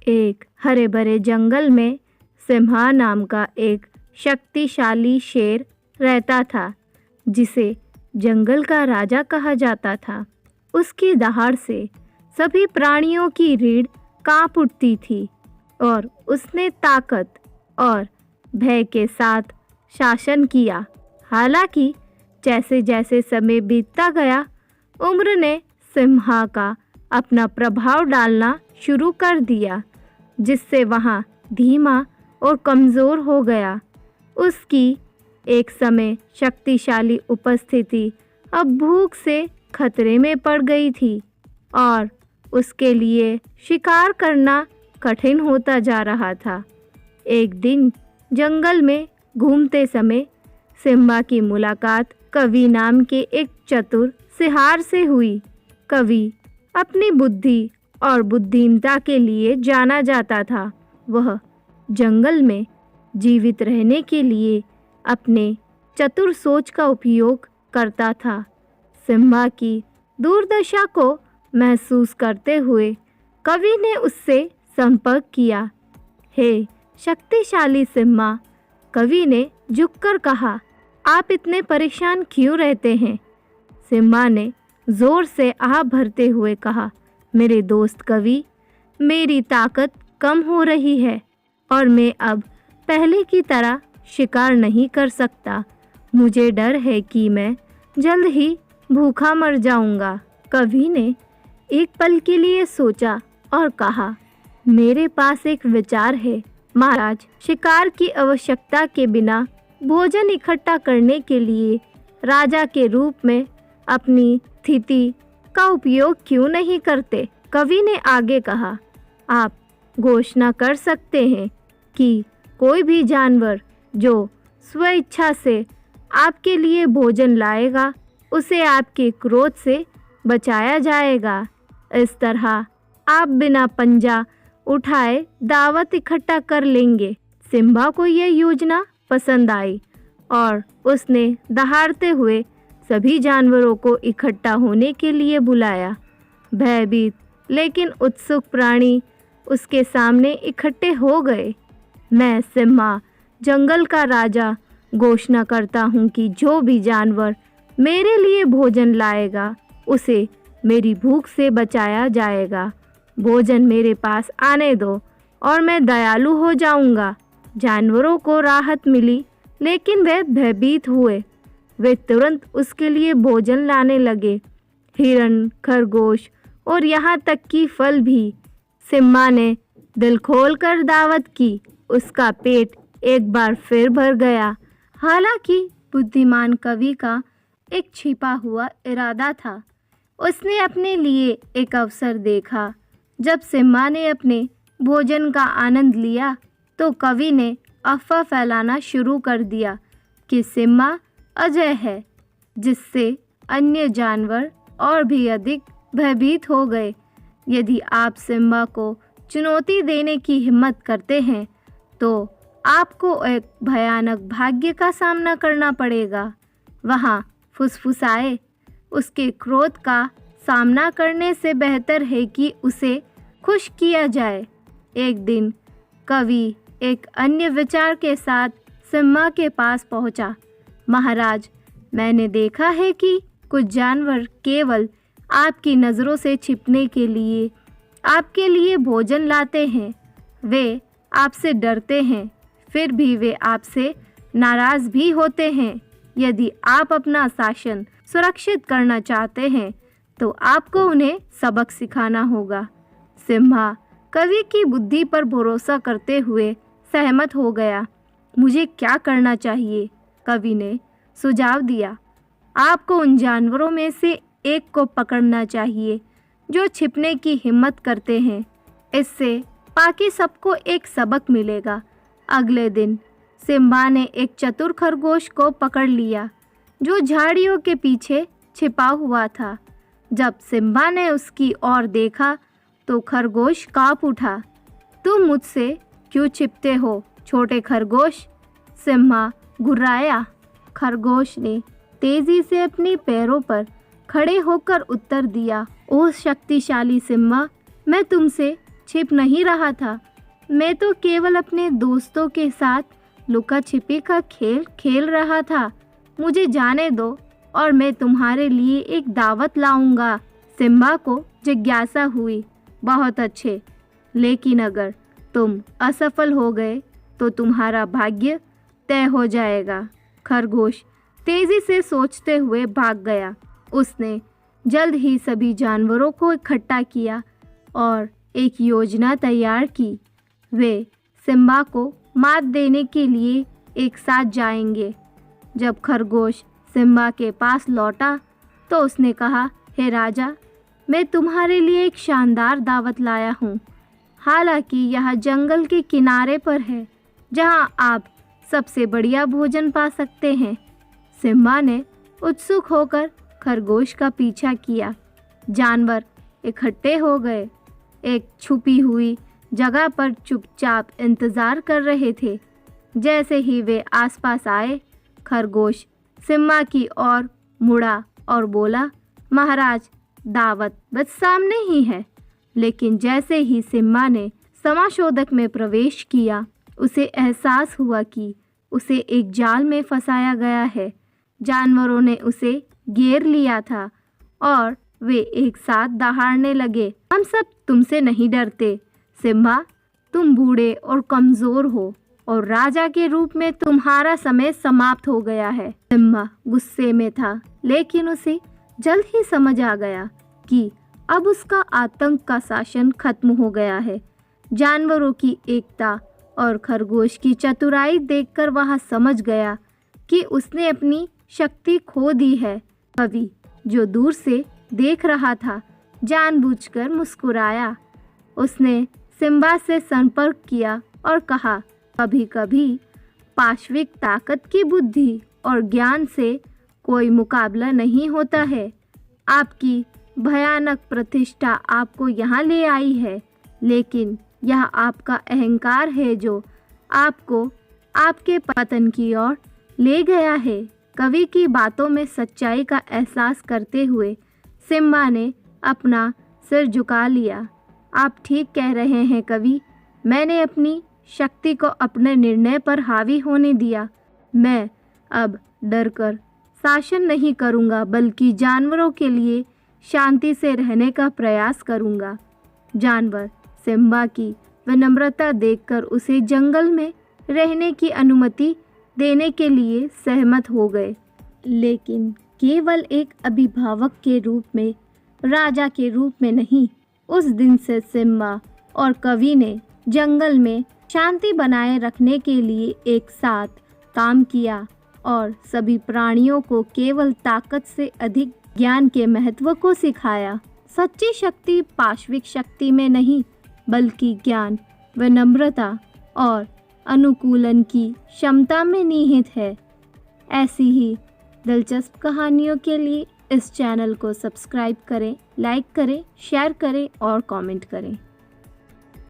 एक हरे भरे जंगल में सिम्हा नाम का एक शक्तिशाली शेर रहता था, जिसे जंगल का राजा कहा जाता था। उसकी दहाड़ से सभी प्राणियों की रीढ़ कांप उठती थी और उसने ताकत और भय के साथ शासन किया। हालांकि जैसे जैसे समय बीतता गया, उम्र ने सिम्हा का अपना प्रभाव डालना शुरू कर दिया, जिससे वहाँ धीमा और कमज़ोर हो गया। उसकी एक समय शक्तिशाली उपस्थिति अब भूख से खतरे में पड़ गई थी और उसके लिए शिकार करना कठिन होता जा रहा था। एक दिन जंगल में घूमते समय सिम्हा की मुलाकात कवि नाम के एक चतुर सिहार से हुई। कवि अपनी बुद्धि और बुद्धिमत्ता के लिए जाना जाता था। वह जंगल में जीवित रहने के लिए अपने चतुर सोच का उपयोग करता था। सिम्हा की दुर्दशा को महसूस करते हुए कवि ने उससे संपर्क किया। हे शक्तिशाली सिम्हा, कवि ने झुककर कहा, आप इतने परेशान क्यों रहते हैं? सिम्हा ने जोर से आह भरते हुए कहा, मेरे दोस्त कवि, मेरी ताकत कम हो रही है और मैं अब पहले की तरह शिकार नहीं कर सकता। मुझे डर है कि मैं जल्द ही भूखा मर जाऊंगा। कवि ने एक पल के लिए सोचा और कहा, मेरे पास एक विचार है महाराज। शिकार की आवश्यकता के बिना भोजन इकट्ठा करने के लिए राजा के रूप में अपनी स्थिति का उपयोग क्यों नहीं करते? कवि ने आगे कहा, आप घोषणा कर सकते हैं कि कोई भी जानवर जो स्वेच्छा से आपके लिए भोजन लाएगा, उसे आपके क्रोध से बचाया जाएगा। इस तरह आप बिना पंजा उठाए दावत इकट्ठा कर लेंगे। सिम्हा को यह योजना पसंद आई और उसने दहाड़ते हुए सभी जानवरों को इकट्ठा होने के लिए बुलाया। भयभीत लेकिन उत्सुक प्राणी उसके सामने इकट्ठे हो गए। मैं सिम्हा, जंगल का राजा, घोषणा करता हूँ कि जो भी जानवर मेरे लिए भोजन लाएगा, उसे मेरी भूख से बचाया जाएगा। भोजन मेरे पास आने दो और मैं दयालु हो जाऊंगा। जानवरों को राहत मिली, लेकिन वे भयभीत हुए। वे तुरंत उसके लिए भोजन लाने लगे, हिरण, खरगोश और यहाँ तक कि फल भी। सिम्हा ने दिल खोलकर दावत की। उसका पेट एक बार फिर भर गया। हालांकि बुद्धिमान कवि का एक छिपा हुआ इरादा था। उसने अपने लिए एक अवसर देखा। जब सिम्हा ने अपने भोजन का आनंद लिया, तो कवि ने अफवाह फैलाना शुरू कर दिया कि सिम्हा अजय है, जिससे अन्य जानवर और भी अधिक भयभीत हो गए। यदि आप सिम्हा को चुनौती देने की हिम्मत करते हैं, तो आपको एक भयानक भाग्य का सामना करना पड़ेगा। वहाँ फुसफुसाए, उसके क्रोध का सामना करने से बेहतर है कि उसे खुश किया जाए। एक दिन कवि एक अन्य विचार के साथ सिम्हा के पास पहुंचा। महाराज, मैंने देखा है कि कुछ जानवर केवल आपकी नज़रों से छिपने के लिए आपके लिए भोजन लाते हैं। वे आपसे डरते हैं, फिर भी वे आपसे नाराज़ भी होते हैं। यदि आप अपना शासन सुरक्षित करना चाहते हैं, तो आपको उन्हें सबक सिखाना होगा। सिम्हा कवि की बुद्धि पर भरोसा करते हुए सहमत हो गया। मुझे क्या करना चाहिए? कवि ने सुझाव दिया। आपको उन जानवरों में से एक को पकड़ना चाहिए जो छिपने की हिम्मत करते हैं। इससे बाकी सबको एक सबक मिलेगा। अगले दिन सिम्हा ने एक चतुर खरगोश को पकड़ लिया, जो झाड़ियों के पीछे छिपा हुआ था। जब सिम्हा ने उसकी ओर देखा, तो खरगोश काँप उठा। तुम मुझसे क्यों छिपते हो, छोटे खरगोश? सिम्हा घुर्राया। खरगोश ने तेजी से अपने पैरों पर खड़े होकर उत्तर दिया, ओह शक्तिशाली सिम्हा, मैं तुमसे छिप नहीं रहा था। मैं तो केवल अपने दोस्तों के साथ लुका छिपी का खेल खेल रहा था। मुझे जाने दो और मैं तुम्हारे लिए एक दावत लाऊंगा। सिम्बा को जिज्ञासा हुई। बहुत अच्छे, लेकिन अगर तुम असफल हो गए तो तुम्हारा भाग्य तय हो जाएगा। खरगोश तेजी से सोचते हुए भाग गया। उसने जल्द ही सभी जानवरों को इकट्ठा किया और एक योजना तैयार की। वे सिम्बा को मात देने के लिए एक साथ जाएंगे। जब खरगोश सिम्बा के पास लौटा तो उसने कहा, हे राजा, मैं तुम्हारे लिए एक शानदार दावत लाया हूँ। हालांकि यह जंगल के किनारे पर है, जहाँ आप सबसे बढ़िया भोजन पा सकते हैं। सिम्बा ने उत्सुक होकर खरगोश का पीछा किया। जानवर इकट्ठे हो गए, एक छुपी हुई जगह पर चुपचाप इंतजार कर रहे थे। जैसे ही वे आसपास आए, खरगोश सिम्बा की ओर मुड़ा और बोला, महाराज, दावत बस सामने ही है। लेकिन जैसे ही सिम्बा ने समाशोधक में प्रवेश किया, उसे एहसास हुआ कि उसे एक जाल में फंसाया गया है। जानवरों ने उसे घेर लिया था और वे एक साथ दहाड़ने लगे। हम सब तुमसे नहीं डरते सिम्बा, तुम बूढ़े और कमज़ोर हो और राजा के रूप में तुम्हारा समय समाप्त हो गया है। सिम्बा गुस्से में था, लेकिन उसे जल्द ही समझ आ गया कि अब उसका आतंक का शासन खत्म हो गया है। जानवरों की एकता और खरगोश की चतुराई देखकर वह समझ गया कि उसने अपनी शक्ति खो दी है। कवि, जो दूर से देख रहा था, जानबूझकर मुस्कुराया। उसने सिम्बा से संपर्क किया और कहा, कभी कभी पाशविक ताकत की बुद्धि और ज्ञान से कोई मुकाबला नहीं होता है। आपकी भयानक प्रतिष्ठा आपको यहाँ ले आई है, लेकिन यह आपका अहंकार है जो आपको आपके पतन की ओर ले गया है। कवि की बातों में सच्चाई का एहसास करते हुए सिम्बा ने अपना सिर झुका लिया। आप ठीक कह रहे हैं कवि, मैंने अपनी शक्ति को अपने निर्णय पर हावी होने दिया। मैं अब डरकर शासन नहीं करूँगा, बल्कि जानवरों के लिए शांति से रहने का प्रयास करूँगा। जानवर सिम्बा की विनम्रता देखकर उसे जंगल में रहने की अनुमति देने के लिए सहमत हो गए, लेकिन केवल एक अभिभावक के रूप में, राजा के रूप में नहीं। उस दिन से सिम्बा और कवि ने जंगल में शांति बनाए रखने के लिए एक साथ काम किया और सभी प्राणियों को केवल ताकत से अधिक ज्ञान के महत्व को सिखाया। सच्ची शक्ति पाशविक शक्ति में नहीं, बल्कि ज्ञान, विनम्रता और अनुकूलन की क्षमता में निहित है। ऐसी ही दिलचस्प कहानियों के लिए इस चैनल को सब्सक्राइब करें, लाइक करें, शेयर करें और कमेंट करें।